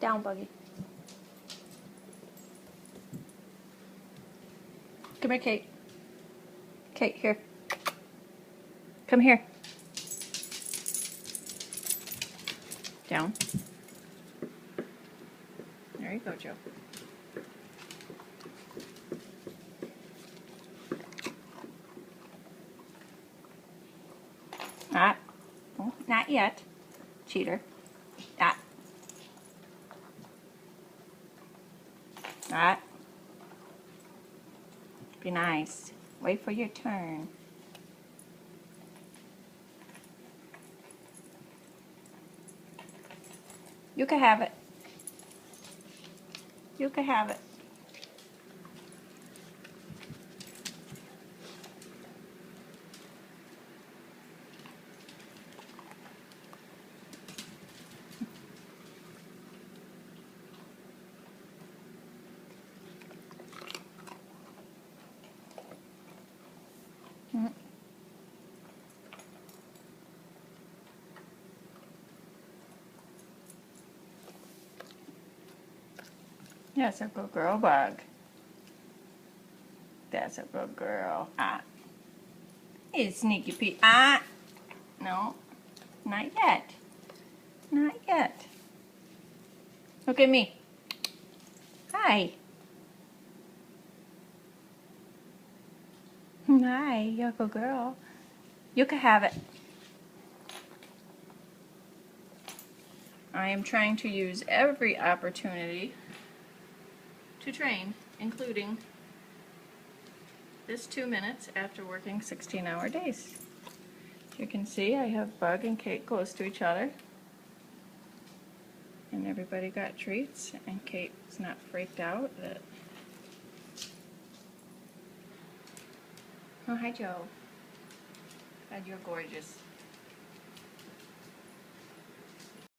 Down, Buggy. Come here, Kate. Kate, here. Come here. Down. There you go, Joe. Ah. Oh, not yet. Cheater. Ah. Ah. Be nice. Wait for your turn. You can have it. You can have it. That's a good girl, Bug. That's a good girl. Ah. Hey, Sneaky Pete. Ah. No. Not yet. Not yet. Look at me. Hi. Hi, you're a good girl. You can have it. I am trying to use every opportunity to train, including this 2 minutes after working 16-hour days. As you can see, I have Bug and Kate close to each other. And everybody got treats, and Kate's not freaked out that... Oh, hi, Joe. God, you're gorgeous.